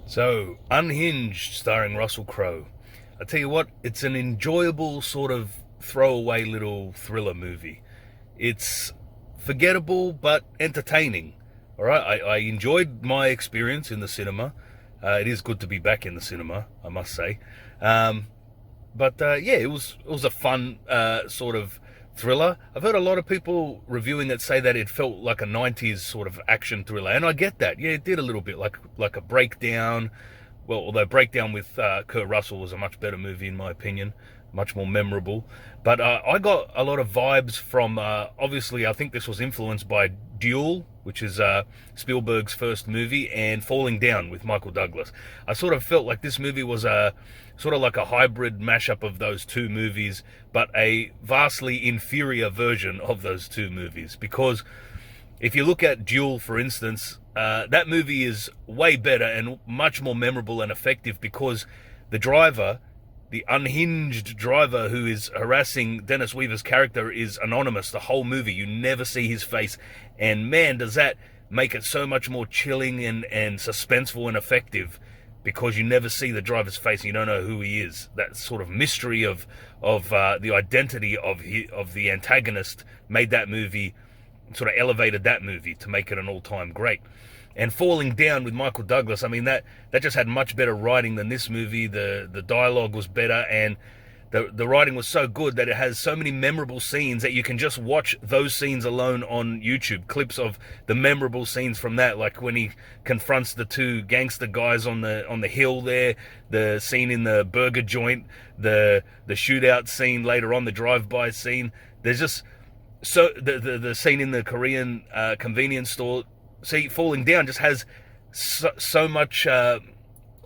So, Unhinged, starring Russell Crowe. I tell you what, it's an enjoyable sort of throwaway little thriller movie. It's forgettable but entertaining. All right, I enjoyed my experience in the cinema. It is good to be back in the cinema, I must say. But yeah, it was a fun sort of thriller. I've heard a lot of people reviewing it say that it felt like a 90s sort of action thriller, and I get that. Yeah, it did a little bit like a Breakdown. Well, although Breakdown with Kurt Russell was a much better movie in my opinion, much more memorable. But I got a lot of vibes from, obviously, I think this was influenced by Duel, which is Spielberg's first movie, and Falling Down with Michael Douglas. I sort of felt like this movie was a sort of like a hybrid mashup of those two movies, but a vastly inferior version of those two movies. Because if you look at Duel, for instance, that movie is way better and much more memorable and effective because the driver, the unhinged driver who is harassing Dennis Weaver's character, is anonymous the whole movie. You never see his face. And man, does that make it so much more chilling and suspenseful and effective, because you never see the driver's face and you don't know who he is. That sort of mystery of the identity of the antagonist made that movie, sort of elevated that movie to make it an all-time great. And Falling Down with Michael Douglas, I mean, that just had much better writing than this movie. The dialogue was better, and the writing was so good that it has so many memorable scenes that you can just watch those scenes alone on YouTube. Clips of the memorable scenes from that, like when he confronts the two gangster guys on the hill there, the scene in the burger joint, the shootout scene later on, the drive-by scene. There's just so the scene in the Korean convenience store. See, Falling Down just has so much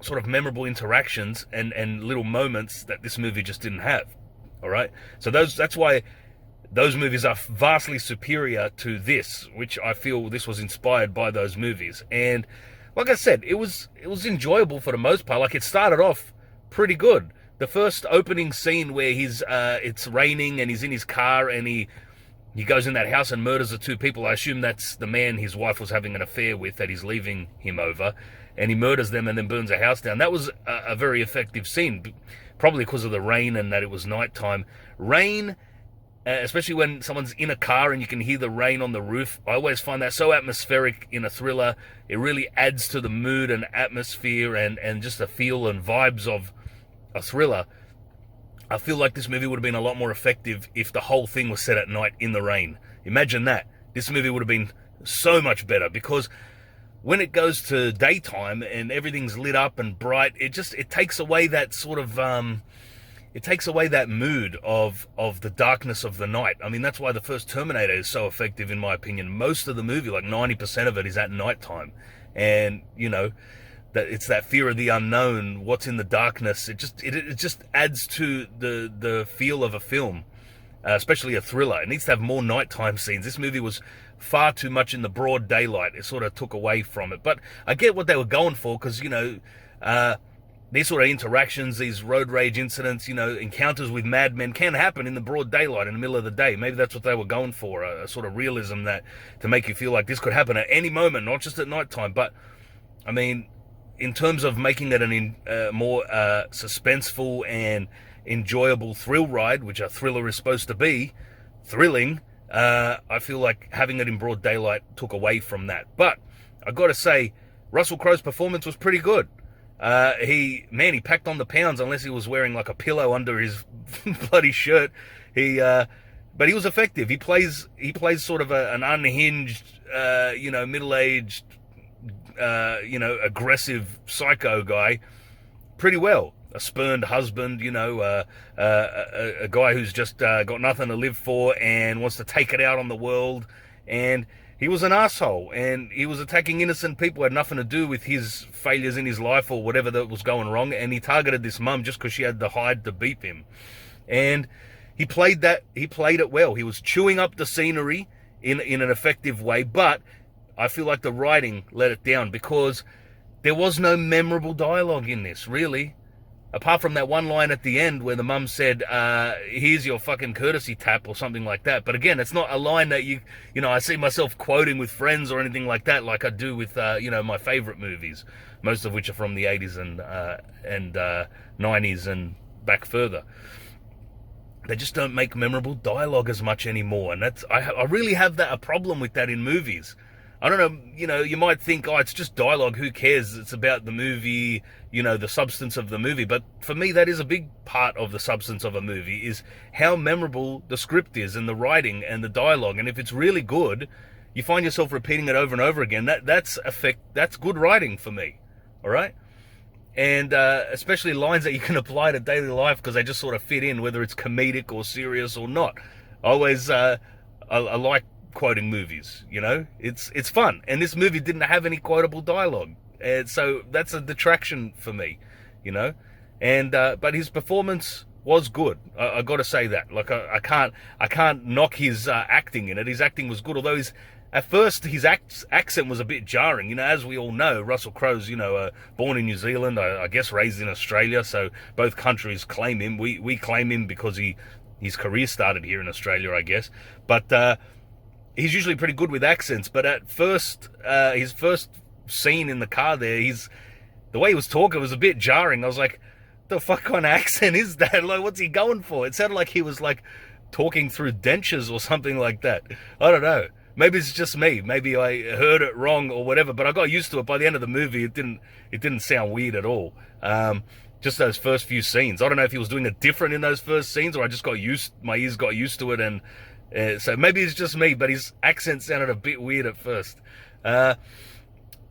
sort of memorable interactions and little moments that this movie just didn't have. All right, so that's why those movies are vastly superior to this, which I feel this was inspired by those movies. And like I said, it was enjoyable for the most part. Like, it started off pretty good. The first opening scene where it's raining and he's in his car and he goes in that house and murders the two people. I assume that's the man his wife was having an affair with that he's leaving him over. And he murders them and then burns a house down. That was a very effective scene, probably because of the rain and that it was nighttime. Rain, especially when someone's in a car and you can hear the rain on the roof, I always find that so atmospheric in a thriller. It really adds to the mood and atmosphere and just the feel and vibes of a thriller. I feel like this movie would have been a lot more effective if the whole thing was set at night in the rain. Imagine that. This movie would have been so much better, because when it goes to daytime and everything's lit up and bright, it takes away that sort of it takes away that mood of the darkness of the night. I mean, that's why the first Terminator is so effective in my opinion. Most of the movie, like 90% of it, is at nighttime. And you know, that it's that fear of the unknown, what's in the darkness. It just adds to the feel of a film, especially a thriller. It needs to have more nighttime scenes. This movie was far too much in the broad daylight. It sort of took away from it. But I get what they were going for, because, you know, these sort of interactions, these road rage incidents, you know, encounters with madmen can happen in the broad daylight in the middle of the day. Maybe that's what they were going for, a sort of realism that to make you feel like this could happen at any moment, not just at nighttime. But, I mean, in terms of making it a more suspenseful and enjoyable thrill ride, which a thriller is supposed to be, thrilling, I feel like having it in broad daylight took away from that. But I got to say, Russell Crowe's performance was pretty good. He packed on the pounds, unless he was wearing like a pillow under his bloody shirt. But he was effective. He plays sort of an unhinged, middle-aged, aggressive psycho guy pretty well. A spurned husband, a guy who's just got nothing to live for and wants to take it out on the world. And he was an asshole, and he was attacking innocent people who had nothing to do with his failures in his life or whatever that was going wrong. And he targeted this mum just because she had the hide to beat him. And he played it well. He was chewing up the scenery in an effective way, but I feel like the writing let it down, because there was no memorable dialogue in this, really. Apart from that one line at the end where the mum said, here's your fucking courtesy tap or something like that. But again, it's not a line that I see myself quoting with friends or anything like that, like I do with, my favorite movies, most of which are from the 80s and 90s and back further. They just don't make memorable dialogue as much anymore. And I really have a problem with that in movies. I don't know, you might think, oh, it's just dialogue, who cares? It's about the movie, the substance of the movie. But for me, that is a big part of the substance of a movie, is how memorable the script is and the writing and the dialogue. And if it's really good, you find yourself repeating it over and over again. That's good writing for me, all right? And especially lines that you can apply to daily life because they just sort of fit in, whether it's comedic or serious or not. I like quoting movies, it's fun, and this movie didn't have any quotable dialogue, and so that's a detraction for me, and but his performance was good. I gotta say that. Like I can't knock his acting in it. His acting was good, although at first his accent was a bit jarring. As we all know, Russell Crowe's born in New Zealand, I guess raised in Australia, so both countries claim him. We claim him because his career started here in Australia, I guess, but he's usually pretty good with accents, but at first, his first scene in the car there, the way he was talking was a bit jarring. I was like, the fuck kind of accent is that? Like, what's he going for? It sounded like he was like talking through dentures or something like that. I don't know. Maybe it's just me. Maybe I heard it wrong or whatever, but I got used to it. By the end of the movie, it didn't sound weird at all. Just those first few scenes. I don't know if he was doing it different in those first scenes, or my ears got used to it, and so maybe it's just me, but his accent sounded a bit weird at first. And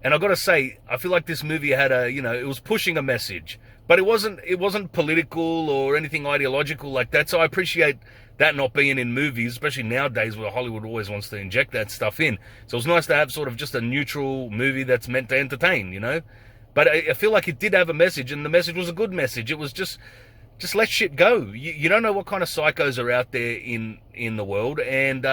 I've got to say, I feel like this movie had it was pushing a message, but it wasn't political or anything ideological like that. So I appreciate that not being in movies, especially nowadays where Hollywood always wants to inject that stuff in. So it's nice to have sort of just a neutral movie that's meant to entertain, But I feel like it did have a message, and the message was a good message. It was just let shit go. You don't know what kind of psychos are out there in the world, and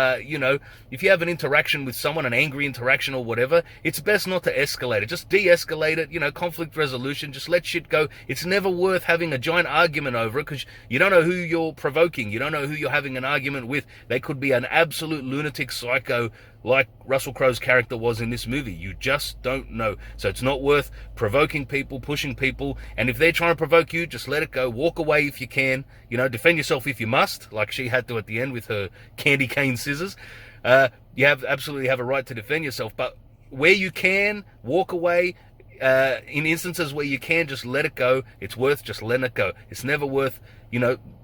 if you have an interaction with someone, an angry interaction or whatever, it's best not to escalate it. Just de-escalate it. Conflict resolution. Just let shit go. It's never worth having a giant argument over it, because you don't know who you're provoking. You don't know who you're having an argument with. They could be an absolute lunatic psycho like Russell Crowe's character was in this movie. You just don't know. So it's not worth provoking people, pushing people. And if they're trying to provoke you, just let it go. Walk away if you can. Defend yourself if you must, like she had to at the end with her candy cane scissors. You absolutely have a right to defend yourself. But where you can, walk away. In instances where you can, just let it go. It's worth just letting it go. It's never worth,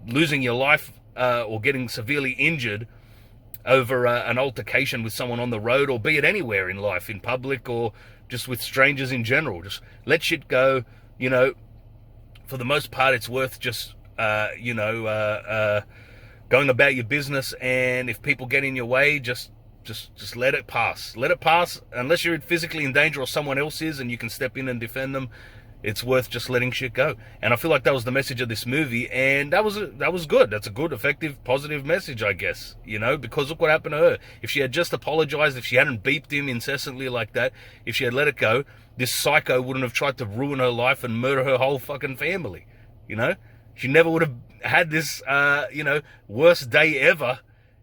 losing your life or getting severely injured over an altercation with someone on the road, or be it anywhere in life, in public or just with strangers in general. Just let shit go. For the most part, it's worth just going about your business, and if people get in your way, just let it pass. Let it pass. Unless you're physically in danger or someone else is and you can step in and defend them, it's worth just letting shit go. And I feel like that was the message of this movie, and that was good. That's a good, effective, positive message, I guess, because look what happened to her. If she had just apologized, if she hadn't beeped him incessantly like that, if she had let it go, this psycho wouldn't have tried to ruin her life and murder her whole fucking family. She never would have had this, worst day ever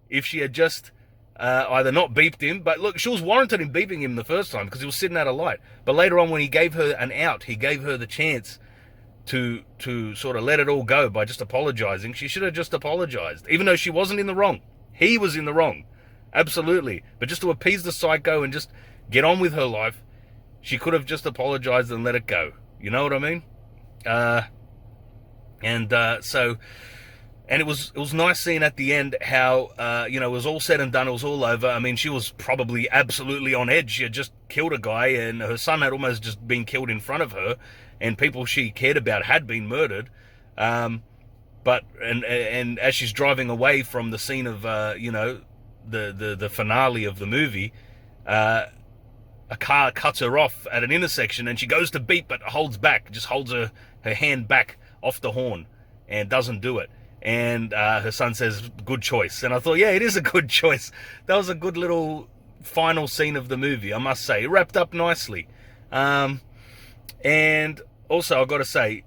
if she had just either not beeped him. But look, she was warranted in beeping him the first time because he was sitting at a light. But later on, when he gave her an out, he gave her the chance to sort of let it all go by just apologizing. She should have just apologized, even though she wasn't in the wrong. He was in the wrong. Absolutely. But just to appease the psycho and just get on with her life, she could have just apologized and let it go. You know what I mean? And it was nice seeing at the end how, it was all said and done, it was all over. I mean, she was probably absolutely on edge. She had just killed a guy, and her son had almost just been killed in front of her, and people she cared about had been murdered. But as she's driving away from the scene of, the finale of the movie, a car cuts her off at an intersection, and she goes to beep, but holds back, just holds her hand back off the horn and doesn't do it. And her son says, good choice. And I thought, yeah, it is a good choice. That was a good little final scene of the movie, I must say. It wrapped up nicely. And also, I've got to say,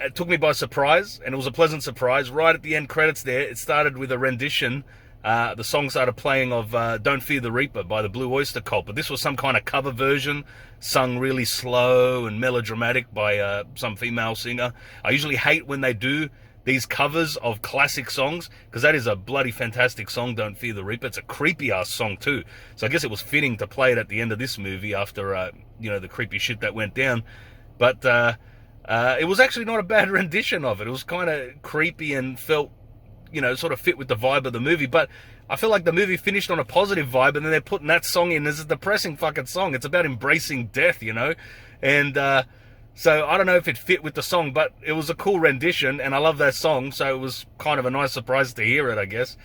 it took me by surprise, and it was a pleasant surprise. Right at the end credits there, it started with a rendition. The song started playing of Don't Fear the Reaper by the Blue Oyster Cult, but this was some kind of cover version, sung really slow and melodramatic by some female singer. I usually hate when they do these covers of classic songs, because that is a bloody fantastic song, Don't Fear the Reaper. It's a creepy-ass song too, so I guess it was fitting to play it at the end of this movie after, the creepy shit that went down. But it was actually not a bad rendition of it. It was kind of creepy and felt, sort of fit with the vibe of the movie. But I feel like the movie finished on a positive vibe, and then they're putting that song in as a depressing fucking song. It's about embracing death, And so I don't know if it fit with the song, but it was a cool rendition, and I love that song, so it was kind of a nice surprise to hear it, I guess.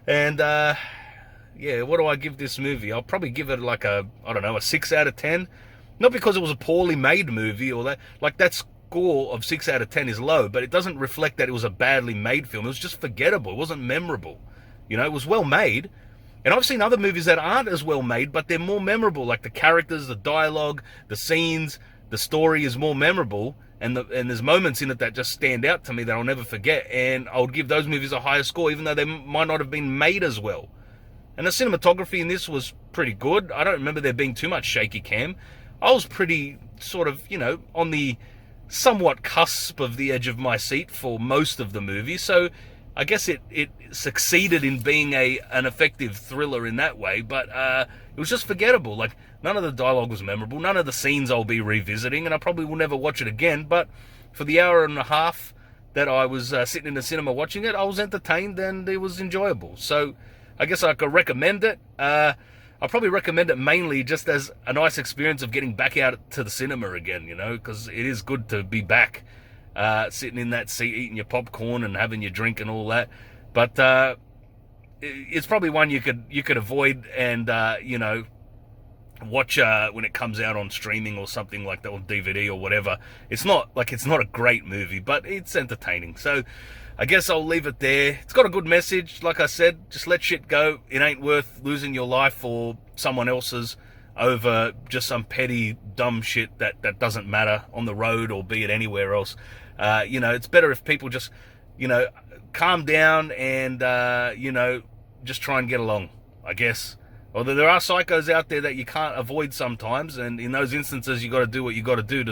And what do I give this movie? I'll probably give it like a 6 out of 10. Not because it was a poorly made movie or that. Like, that score of 6 out of 10 is low, but it doesn't reflect that it was a badly made film. It was just forgettable. It wasn't memorable. It was well made. And I've seen other movies that aren't as well made, but they're more memorable. Like the characters, the dialogue, the scenes, the story is more memorable. And there's moments in it that just stand out to me that I'll never forget. And I would give those movies a higher score, even though they might not have been made as well. And the cinematography in this was pretty good. I don't remember there being too much shaky cam. I was pretty sort of, on the somewhat cusp of the edge of my seat for most of the movie. So I guess it succeeded in being an effective thriller in that way. But it was just forgettable. Like, none of the dialogue was memorable. None of the scenes I'll be revisiting. And I probably will never watch it again. But for the hour and a half that I was sitting in the cinema watching it, I was entertained and it was enjoyable. So I guess I could recommend it. I'll probably recommend it mainly just as a nice experience of getting back out to the cinema again, because it is good to be back, sitting in that seat, eating your popcorn and having your drink and all that. But it's probably one you could avoid and, watch when it comes out on streaming or something like that, or DVD or whatever. It's not a great movie, but it's entertaining. So I guess I'll leave it there. It's got a good message. Like I said, just let shit go. It ain't worth losing your life for someone else's over just some petty, dumb shit that doesn't matter on the road or be it anywhere else. It's better if people just, calm down and, just try and get along, I guess. Although there are psychos out there that you can't avoid sometimes, and in those instances, you got to do what you got to do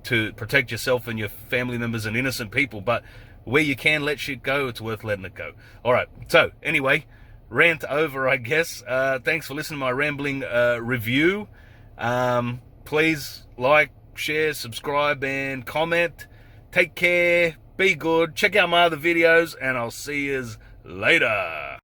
to protect yourself and your family members and innocent people. But where you can let shit go, it's worth letting it go. All right. So anyway, rant over, I guess. Thanks for listening to my rambling review. Please like, share, subscribe, and comment. Take care. Be good. Check out my other videos, and I'll see you later.